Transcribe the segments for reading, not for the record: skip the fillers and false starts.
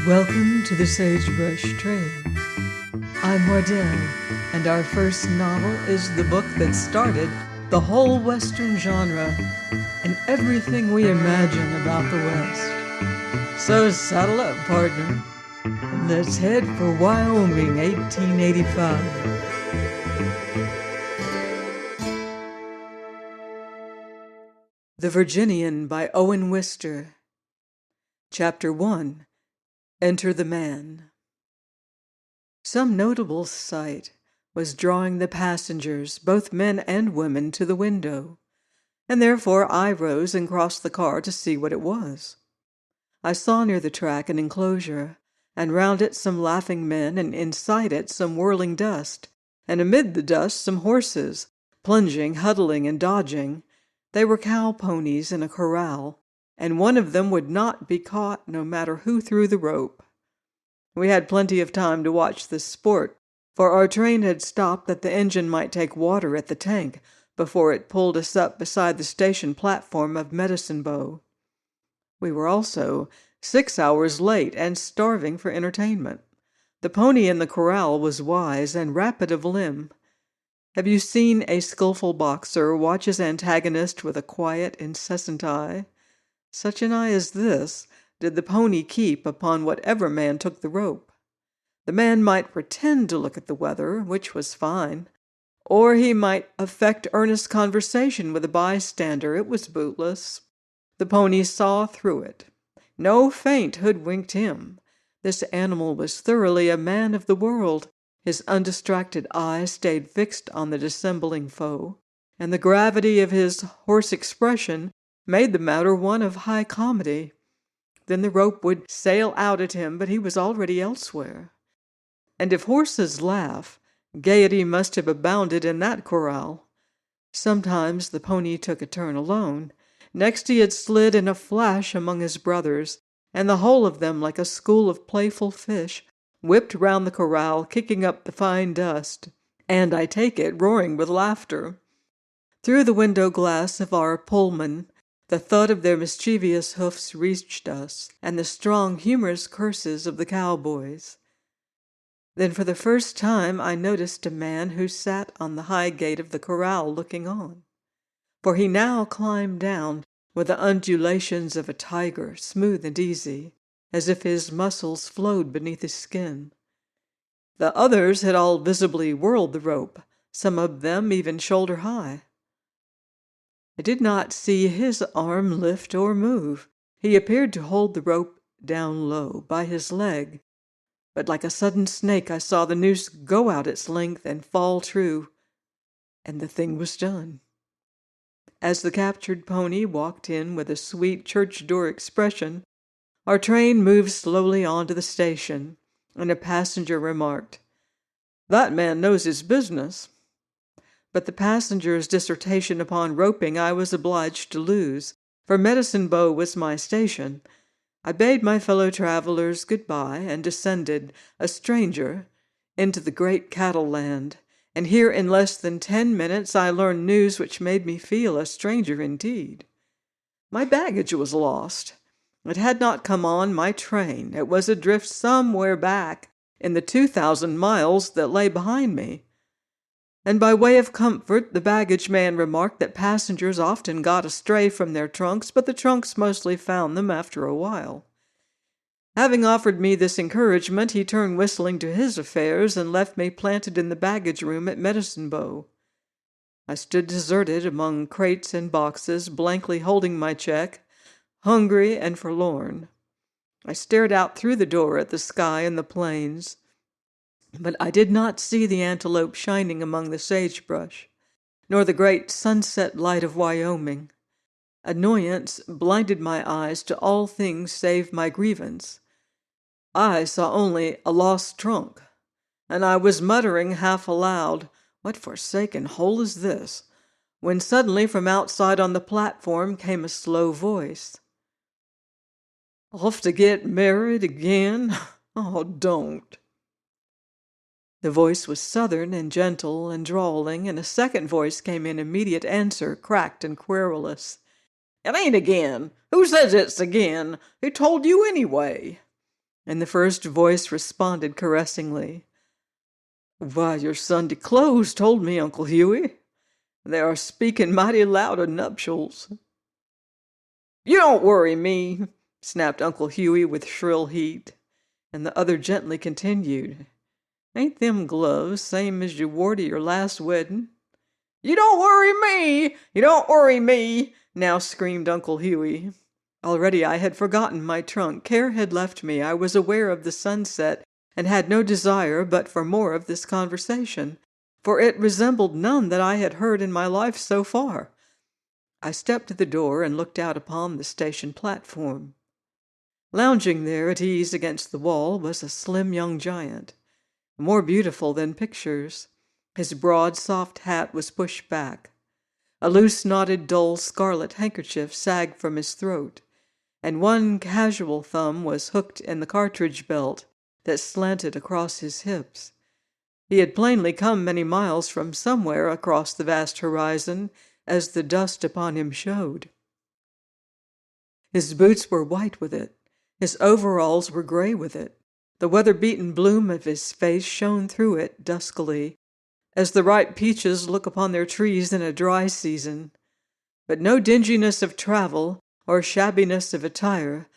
Welcome to the Sagebrush Trail. I'm Wardell, and our first novel is the book that started the whole Western genre and everything we imagine about the West. So saddle up, partner, and let's head for Wyoming, 1885. The Virginian by Owen Wister. Chapter 1. Enter the Man. Some notable sight was drawing the passengers, both men and women, to the window, and therefore I rose and crossed the car to see what it was. I saw near the track an enclosure, and round it some laughing men, and inside it some whirling dust, and amid the dust some horses, plunging, huddling, and dodging. They were cow ponies in a corral, and one of them would not be caught no matter who threw the rope. We had plenty of time to watch this sport, for our train had stopped that the engine might take water at the tank before it pulled us up beside the station platform of Medicine Bow. We were also 6 hours late and starving for entertainment. The pony in the corral was wise and rapid of limb. Have you seen a skillful boxer watch his antagonist with a quiet, incessant eye? Such an eye as this did the pony keep upon whatever man took the rope. The man might pretend to look at the weather, which was fine, or he might affect earnest conversation with a bystander. It was bootless. The pony saw through it. No feint hoodwinked him. This animal was thoroughly a man of the world. His undistracted eye stayed fixed on the dissembling foe, and the gravity of his hoarse expression made the matter one of high comedy. Then the rope would sail out at him, but he was already elsewhere. And if horses laugh, gaiety must have abounded in that corral. Sometimes the pony took a turn alone. Next he had slid in a flash among his brothers, and the whole of them, like a school of playful fish, whipped round the corral, kicking up the fine dust, and, I take it, roaring with laughter. Through the window glass of our Pullman, the thud of their mischievous hoofs reached us, and the strong, humorous curses of the cowboys. Then for the first time I noticed a man who sat on the high gate of the corral looking on, for he now climbed down with the undulations of a tiger, smooth and easy, as if his muscles flowed beneath his skin. The others had all visibly whirled the rope, some of them even shoulder high. I did not see his arm lift or move. He appeared to hold the rope down low by his leg, but like a sudden snake I saw the noose go out its length and fall true, and the thing was done. As the captured pony walked in with a sweet church-door expression, our train moved slowly on to the station, and a passenger remarked, "That man knows his business." But the passenger's dissertation upon roping I was obliged to lose, for Medicine Bow was my station. I bade my fellow travelers good-bye and descended, a stranger, into the great cattle land, and here in less than 10 minutes I learned news which made me feel a stranger indeed. My baggage was lost. It had not come on my train. It was adrift somewhere back in the 2,000 miles that lay behind me. And by way of comfort, the baggage man remarked that passengers often got astray from their trunks, but the trunks mostly found them after a while. Having offered me this encouragement, he turned whistling to his affairs and left me planted in the baggage room at Medicine Bow. I stood deserted among crates and boxes, blankly holding my check, hungry and forlorn. I stared out through the door at the sky and the plains, but I did not see the antelope shining among the sagebrush, nor the great sunset light of Wyoming. Annoyance blinded my eyes to all things save my grievance. I saw only a lost trunk, and I was muttering half aloud, "What forsaken hole is this?" when suddenly from outside on the platform came a slow voice. "Off to get married again? Oh, don't." The voice was southern and gentle and drawling, and a second voice came in immediate answer, cracked and querulous. "It ain't again. Who says it's again? Who told you anyway?" And the first voice responded caressingly. "Why, your Sunday clothes told me, Uncle Hughie. They are speaking mighty loud of nuptials." "You don't worry me," snapped Uncle Hughie with shrill heat. And the other gently continued, "Ain't them gloves same as you wore to your last wedding?" "You don't worry me! You don't worry me!" now screamed Uncle Hughie. Already I had forgotten my trunk. Care had left me. I was aware of the sunset and had no desire but for more of this conversation, for it resembled none that I had heard in my life so far. I stepped to the door and looked out upon the station platform. Lounging there at ease against the wall was a slim young giant, more beautiful than pictures. His broad, soft hat was pushed back. A loose, knotted, dull scarlet handkerchief sagged from his throat, and one casual thumb was hooked in the cartridge belt that slanted across his hips. He had plainly come many miles from somewhere across the vast horizon, as the dust upon him showed. His boots were white with it. His overalls were gray with it. The weather-beaten bloom of his face shone through it duskily, as the ripe peaches look upon their trees in a dry season. But no dinginess of travel or shabbiness of attire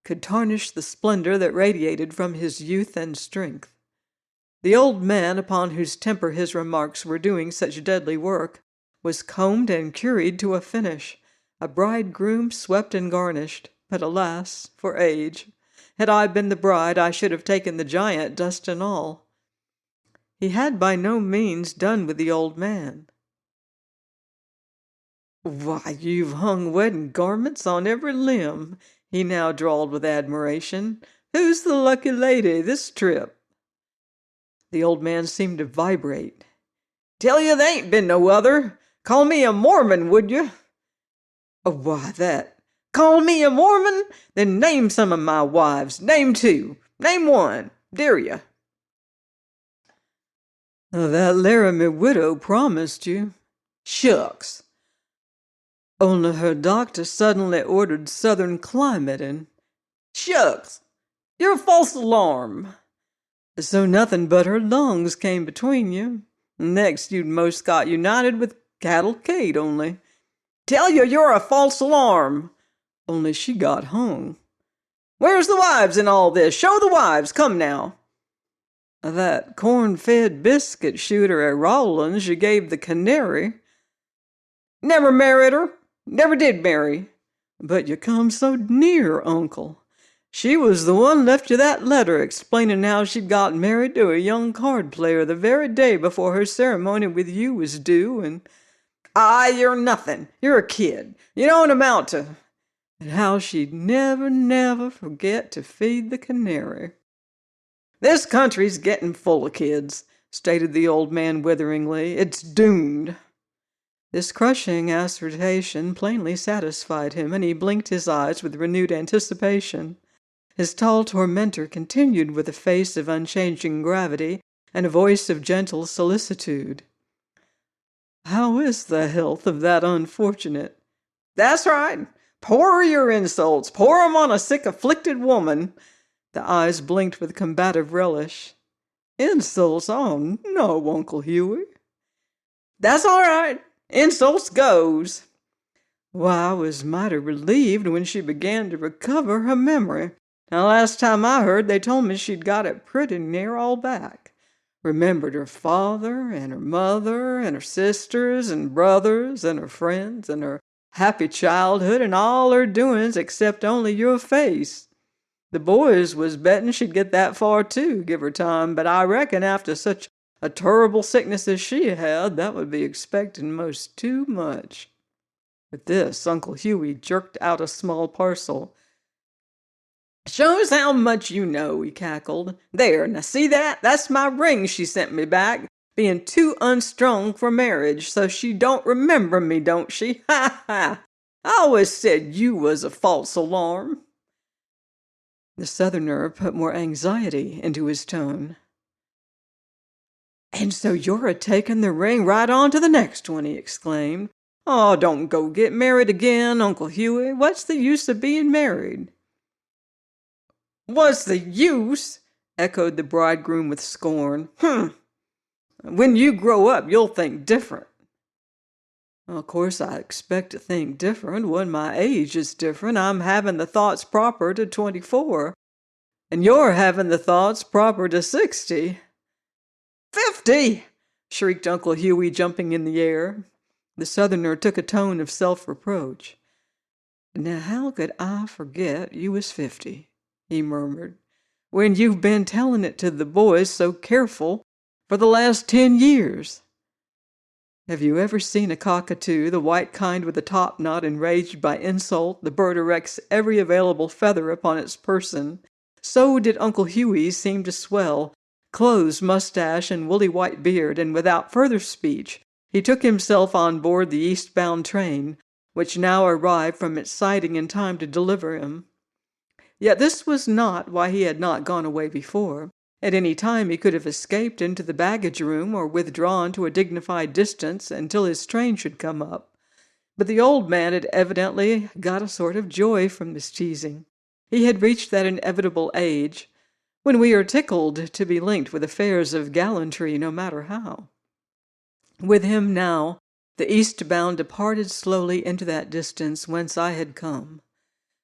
could tarnish the splendor that radiated from his youth and strength. The old man, upon whose temper his remarks were doing such deadly work, was combed and curried to a finish, a bridegroom swept and garnished. But alas, for age! Had I been the bride, I should have taken the giant, dust and all. He had by no means done with the old man. "Why, you've hung wedding garments on every limb," he now drawled with admiration. "Who's the lucky lady this trip?" The old man seemed to vibrate. "Tell you there ain't been no other. Call me a Mormon, would you?" "Oh, why, that. Call me a Mormon? Then name some of my wives. Name two. Name one. Dare you?" "That Laramie widow promised you." "Shucks." "Only her doctor suddenly ordered southern climate and—" "Shucks. You're a false alarm." "So nothing but her lungs came between you. Next you'd most got united with Cattle Kate, only—" "Tell you you're a false alarm." "Only she got hung." "Where's the wives in all this? Show the wives. Come now." "That corn-fed biscuit shooter at Rawlins you gave the canary." "Never married her. Never did marry." "But you come so near, Uncle. She was the one left you that letter explaining how she'd got married to a young card player the very day before her ceremony with you was due, and—" "Ah, you're nothing. You're a kid. You don't amount to—" "And how she'd never forget to feed the canary." "This country's getting full of kids," stated the old man witheringly. "It's doomed." This crushing assertion plainly satisfied him, and he blinked his eyes with renewed anticipation. His tall tormentor continued with a face of unchanging gravity and a voice of gentle solicitude. "How is the health of that unfortunate—" "That's right. Pour your insults. Pour 'em on a sick, afflicted woman." The eyes blinked with combative relish. "Insults? Oh, no, Uncle Hughie." "That's all right. Insults goes." "Why, I was mighty relieved when she began to recover her memory. Now, last time I heard, they told me she'd got it pretty near all back. Remembered her father and her mother and her sisters and brothers and her friends and her happy childhood and all her doings except only your face. The boys was betting she'd get that far too, give her time, but I reckon after such a terrible sickness as she had, that would be expecting most too much." With this, Uncle Hughie jerked out a small parcel. "Shows how much you know," he cackled. "There, now see that? That's my ring she sent me back, being too unstrung for marriage, so she don't remember me, don't she? Ha ha! I always said you was a false alarm." The Southerner put more anxiety into his tone. "And so you're a-taking the ring right on to the next one," he exclaimed. "Oh, don't go get married again, Uncle Hughie. What's the use of being married?" "What's the use?" echoed the bridegroom with scorn. When you grow up, you'll think different." Well, of course, I expect to think different when my age is different. I'm having the thoughts proper to 24, and you're having the thoughts proper to 60. 50! Shrieked Uncle Hughie, jumping in the air. The Southerner took a tone of self-reproach. "Now, how could I forget you was 50, he murmured, "when you've been telling it to the boys so careful for the last 10 years. Have you ever seen a cockatoo, the white kind with a top knot, enraged by insult? The bird erects every available feather upon its person. So did Uncle Hughie seem to swell, clothes, mustache, and woolly white beard, and without further speech he took himself on board the eastbound train, which now arrived from its siding in time to deliver him. Yet this was not why he had not gone away before. At any time he could have escaped into the baggage room or withdrawn to a dignified distance until his train should come up. But the old man had evidently got a sort of joy from this teasing. He had reached that inevitable age when we are tickled to be linked with affairs of gallantry, no matter how. With him now, the eastbound departed slowly into that distance whence I had come.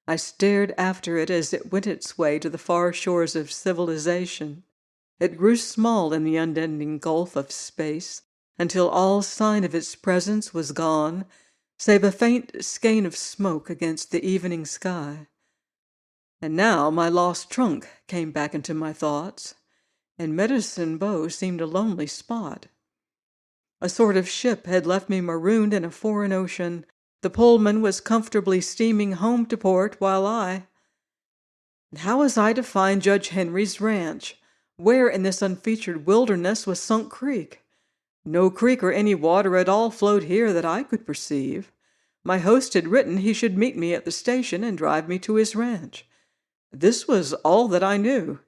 I stared after it as it went its way to the far shores of civilization. It grew small in the unending gulf of space until all sign of its presence was gone, save a faint skein of smoke against the evening sky. And now my lost trunk came back into my thoughts, and Medicine Bow seemed a lonely spot. A sort of ship had left me marooned in a foreign ocean. The Pullman was comfortably steaming home to port while how was I to find Judge Henry's ranch? Where in this unfeatured wilderness was Sunk Creek? No creek or any water at all flowed here that I could perceive. My host had written he should meet me at the station and drive me to his ranch. This was all that I knew.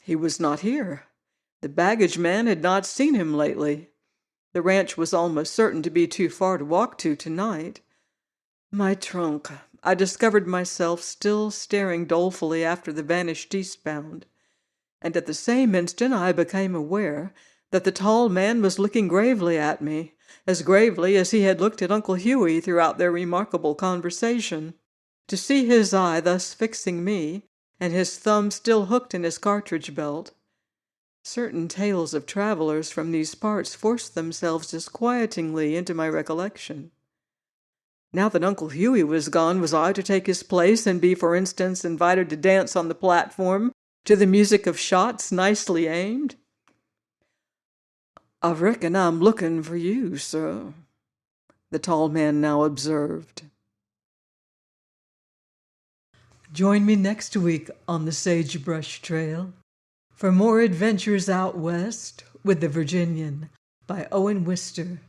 He was not here. The baggage man had not seen him lately. The ranch was almost certain to be too far to walk to tonight. My trunk. I discovered myself still staring dolefully after the vanished eastbound, and at the same instant I became aware that the tall man was looking gravely at me, as gravely as he had looked at Uncle Hughie throughout their remarkable conversation. To see his eye thus fixing me, and his thumb still hooked in his cartridge belt. Certain tales of travelers from these parts forced themselves disquietingly into my recollection. Now that Uncle Hughie was gone, was I to take his place and be, for instance, invited to dance on the platform to the music of shots nicely aimed? "I reckon I'm looking for you, sir," the tall man now observed. Join me next week on the Sagebrush Trail for more adventures out west with the Virginian by Owen Wister.